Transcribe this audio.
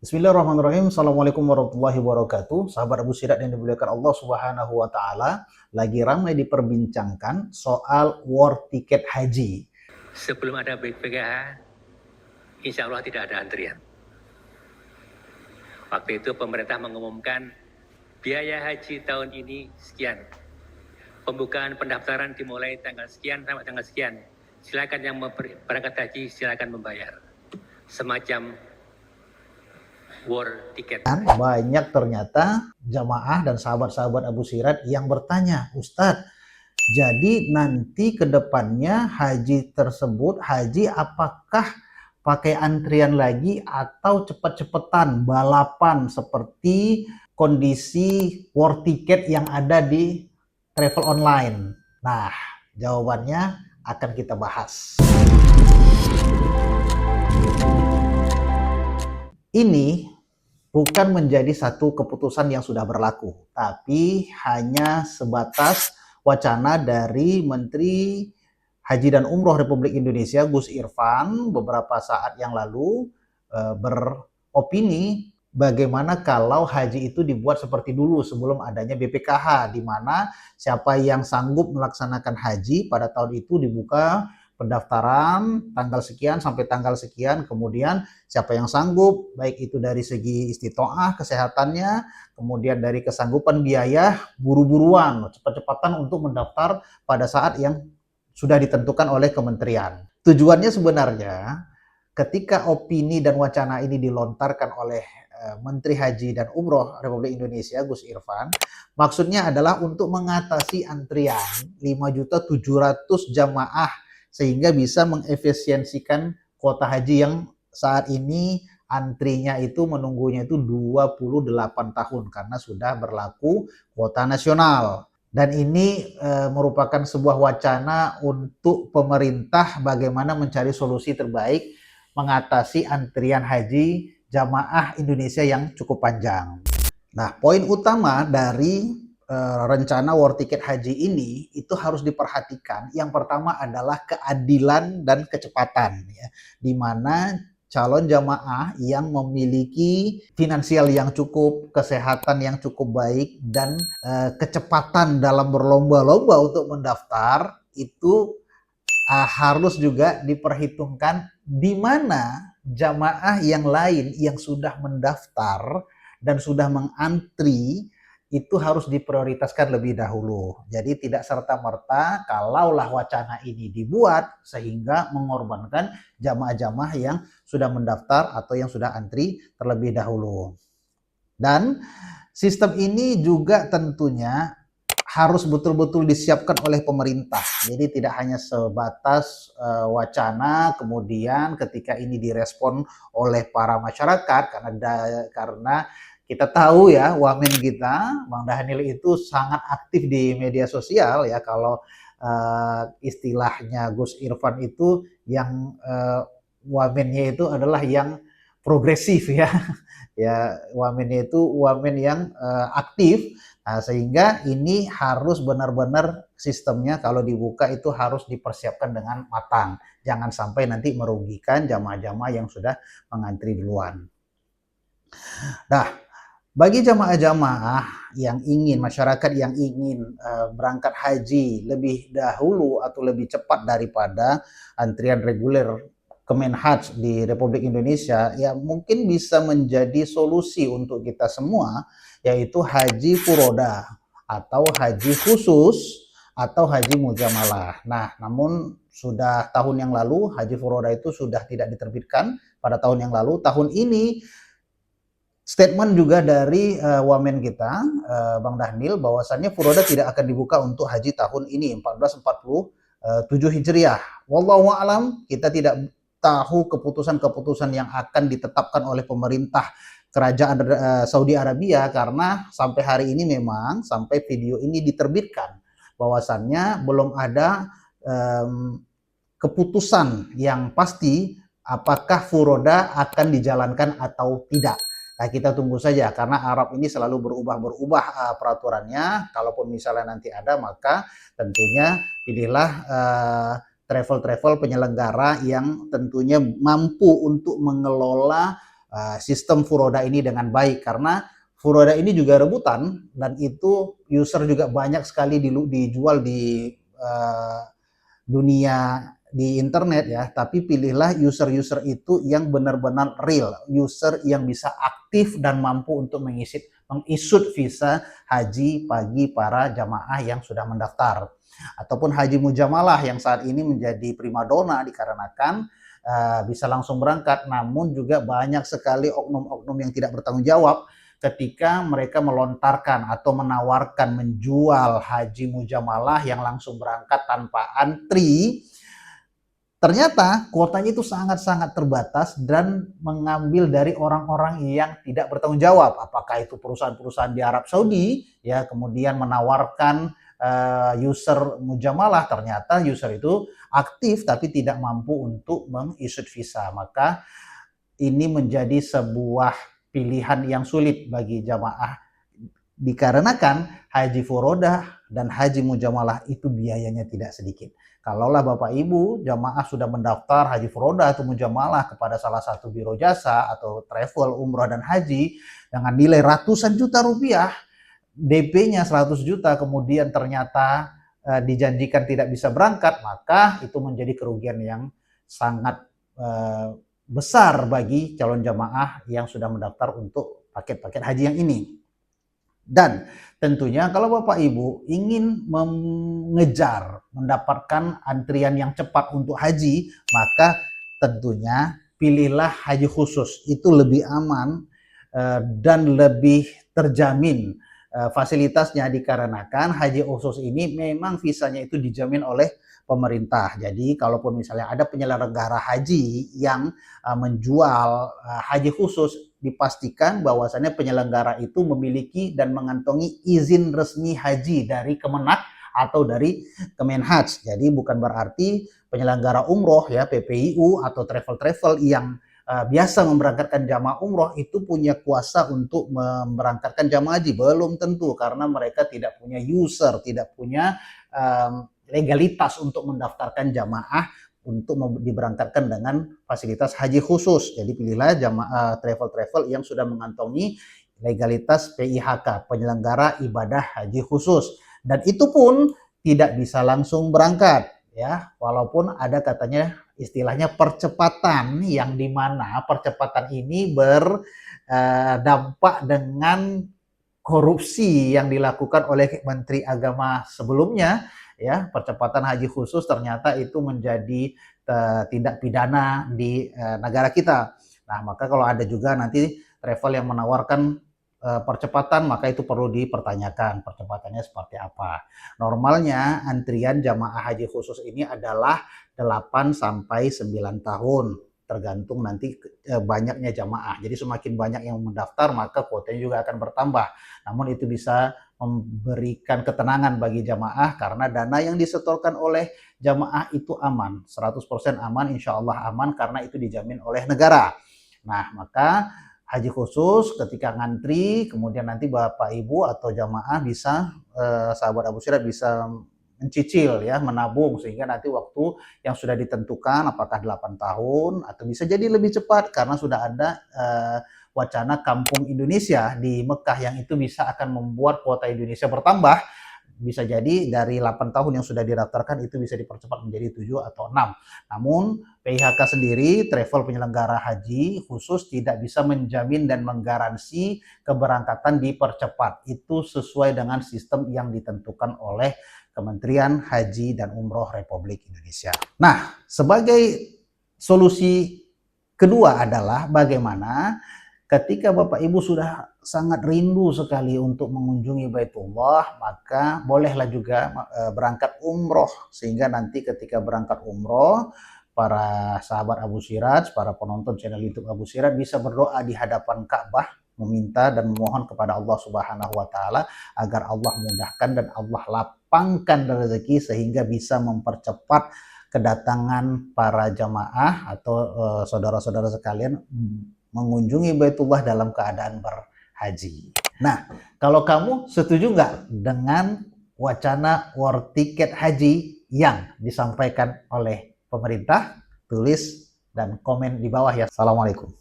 Bismillahirrahmanirrahim. Assalamualaikum warahmatullahi wabarakatuh. Sahabat Abu Sirat yang dimuliakan Allah Subhanahu wa taala, lagi ramai diperbincangkan soal war tiket haji. Sebelum ada BPKH, insya Allah tidak ada antrian. Waktu itu pemerintah mengumumkan biaya haji tahun ini sekian. Pembukaan pendaftaran dimulai tanggal sekian sampai tanggal sekian. Silakan yang berangkat haji silakan membayar. Semacam war tiket. Banyak ternyata jamaah dan sahabat-sahabat Abu Sirat yang bertanya, Ustadz, jadi nanti ke depannya haji tersebut, haji apakah pakai antrian lagi atau cepet-cepetan balapan seperti kondisi war tiket yang ada di travel online? Nah, jawabannya akan kita bahas. Ini bukan menjadi satu keputusan yang sudah berlaku, tapi hanya sebatas wacana dari Menteri Haji dan Umroh Republik Indonesia Gus Irfan beberapa saat yang lalu beropini bagaimana kalau haji itu dibuat seperti dulu sebelum adanya BPKH, di mana siapa yang sanggup melaksanakan haji pada tahun itu dibuka pendaftaran tanggal sekian sampai tanggal sekian, kemudian siapa yang sanggup, baik itu dari segi istitoah, kesehatannya, kemudian dari kesanggupan biaya, buru-buruan, cepat-cepatan untuk mendaftar pada saat yang sudah ditentukan oleh kementerian. Tujuannya sebenarnya ketika opini dan wacana ini dilontarkan oleh Menteri Haji dan Umroh Republik Indonesia Gus Irfan, maksudnya adalah untuk mengatasi antrian 5.700.000 jamaah sehingga bisa mengefisiensikan kuota haji yang saat ini antrinya itu menunggunya itu 28 tahun karena sudah berlaku kuota nasional. Dan ini merupakan sebuah wacana untuk pemerintah bagaimana mencari solusi terbaik mengatasi antrian haji jamaah Indonesia yang cukup panjang. Nah, poin utama dari rencana war tiket haji ini itu harus diperhatikan. Yang pertama adalah keadilan dan kecepatan, ya, di mana calon jamaah yang memiliki finansial yang cukup, kesehatan yang cukup baik, dan kecepatan dalam berlomba-lomba untuk mendaftar itu harus juga diperhitungkan di mana jamaah yang lain yang sudah mendaftar dan sudah mengantri itu harus diprioritaskan lebih dahulu. Jadi tidak serta-merta kalaulah wacana ini dibuat sehingga mengorbankan jamaah-jamaah yang sudah mendaftar atau yang sudah antri terlebih dahulu. Dan sistem ini juga tentunya harus betul-betul disiapkan oleh pemerintah. Jadi tidak hanya sebatas wacana, kemudian ketika ini direspon oleh para masyarakat karena kita tahu ya, wamen kita, Bang Dhanil itu sangat aktif di media sosial ya. Kalau istilahnya Gus Irfan itu yang wamennya itu adalah yang progresif ya. Ya, wamennya itu wamen yang aktif. Nah, sehingga ini harus benar-benar sistemnya kalau dibuka itu harus dipersiapkan dengan matang. Jangan sampai nanti merugikan jamaah-jamaah yang sudah mengantri duluan. Nah, bagi jamaah-jamaah yang ingin, masyarakat yang ingin berangkat haji lebih dahulu atau lebih cepat daripada antrian reguler Kemenhaj di Republik Indonesia, ya mungkin bisa menjadi solusi untuk kita semua, yaitu haji furoda atau haji khusus atau haji mujamalah. Nah, namun sudah tahun yang lalu haji furoda itu sudah tidak diterbitkan pada tahun yang lalu. Tahun ini statement juga dari wamen kita, Bang Dhanil, bahwasannya furoda tidak akan dibuka untuk haji tahun ini 1447 Hijriah. Wallahu a'lam, kita tidak tahu keputusan-keputusan yang akan ditetapkan oleh pemerintah kerajaan Saudi Arabia, karena sampai hari ini memang sampai video ini diterbitkan bahwasannya belum ada keputusan yang pasti apakah furoda akan dijalankan atau tidak. Nah, kita tunggu saja karena Arab ini selalu berubah-berubah peraturannya. Kalaupun misalnya nanti ada, maka tentunya pilihlah travel-travel penyelenggara yang tentunya mampu untuk mengelola sistem Furoda ini dengan baik, karena Furoda ini juga rebutan dan itu user juga banyak sekali dijual di dunia di internet ya, tapi pilihlah user-user itu yang benar-benar real, user yang bisa aktif dan mampu untuk mengisut visa haji bagi para jamaah yang sudah mendaftar. Ataupun haji mujamalah yang saat ini menjadi primadona dikarenakan bisa langsung berangkat, namun juga banyak sekali oknum-oknum yang tidak bertanggung jawab ketika mereka melontarkan atau menawarkan menjual haji mujamalah yang langsung berangkat tanpa antri. Ternyata kuotanya itu sangat-sangat terbatas dan mengambil dari orang-orang yang tidak bertanggung jawab. Apakah itu perusahaan-perusahaan di Arab Saudi, ya, kemudian menawarkan user mujamalah, ternyata user itu aktif tapi tidak mampu untuk mengisut visa. Maka ini menjadi sebuah pilihan yang sulit bagi jamaah dikarenakan haji furodah dan haji mujamalah itu biayanya tidak sedikit. Kalaulah Bapak Ibu jamaah sudah mendaftar haji furodah atau mujamalah kepada salah satu biro jasa atau travel, umroh dan haji dengan nilai ratusan juta rupiah, DP-nya 100 juta, kemudian ternyata dijanjikan tidak bisa berangkat, maka itu menjadi kerugian yang sangat besar bagi calon jamaah yang sudah mendaftar untuk paket-paket haji yang ini. Dan tentunya kalau Bapak Ibu ingin mengejar mendapatkan antrian yang cepat untuk haji, maka tentunya pilihlah haji khusus. Itu lebih aman dan lebih terjamin fasilitasnya, dikarenakan haji khusus ini memang visanya itu dijamin oleh pemerintah. Jadi kalaupun misalnya ada penyelenggara haji yang menjual haji khusus, dipastikan bahwasannya penyelenggara itu memiliki dan mengantongi izin resmi haji dari Kemenak atau dari Kemenhaj. Jadi bukan berarti penyelenggara umroh ya, PPIU atau travel-travel yang biasa memberangkatkan jamaah umroh itu punya kuasa untuk memberangkatkan jamaah haji. Belum tentu, karena mereka tidak punya user, tidak punya legalitas untuk mendaftarkan jamaah untuk diberangkatkan dengan fasilitas haji khusus. Jadi pilihlah jamaah travel-travel yang sudah mengantongi legalitas PIHK, penyelenggara ibadah haji khusus. Dan itu pun tidak bisa langsung berangkat ya, walaupun ada katanya istilahnya percepatan, yang dimana percepatan ini berdampak dengan korupsi yang dilakukan oleh Menteri Agama sebelumnya ya. Percepatan haji khusus ternyata itu menjadi tindak pidana di negara kita. Nah, maka kalau ada juga nanti travel yang menawarkan percepatan, maka itu perlu dipertanyakan percepatannya seperti apa. Normalnya antrian jamaah haji khusus ini adalah 8 sampai 9 tahun. Tergantung nanti banyaknya jamaah. Jadi semakin banyak yang mendaftar, maka kuotanya juga akan bertambah. Namun itu bisa memberikan ketenangan bagi jamaah karena dana yang disetorkan oleh jamaah itu aman. 100% aman, insya Allah aman, karena itu dijamin oleh negara. Nah, maka haji khusus ketika ngantri, kemudian nanti Bapak Ibu atau jamaah bisa, sahabat Abu Sirat bisa mencicil ya, menabung, sehingga nanti waktu yang sudah ditentukan apakah 8 tahun atau bisa jadi lebih cepat karena sudah ada wacana Kampung Indonesia di Mekah yang itu bisa akan membuat kuota Indonesia bertambah. Bisa jadi dari 8 tahun yang sudah didaftarkan itu bisa dipercepat menjadi 7 atau 6. Namun PIHK sendiri, travel penyelenggara haji khusus, tidak bisa menjamin dan menggaransi keberangkatan dipercepat. Itu sesuai dengan sistem yang ditentukan oleh Kementerian Haji dan Umroh Republik Indonesia. Nah, sebagai solusi kedua adalah bagaimana ketika Bapak Ibu sudah sangat rindu sekali untuk mengunjungi Baitullah, maka bolehlah juga berangkat umroh, sehingga nanti ketika berangkat umroh, para sahabat Abu Sirat, para penonton channel YouTube Abu Sirat bisa berdoa di hadapan Ka'bah, meminta dan memohon kepada Allah Subhanahu wa Ta'ala agar Allah mudahkan dan Allah lapangkan rezeki sehingga bisa mempercepat kedatangan para jamaah atau saudara-saudara sekalian mengunjungi Baitullah dalam keadaan berhaji. Nah, kalau kamu setuju nggak dengan wacana war tiket haji yang disampaikan oleh pemerintah? Tulis dan komen di bawah ya. Assalamualaikum.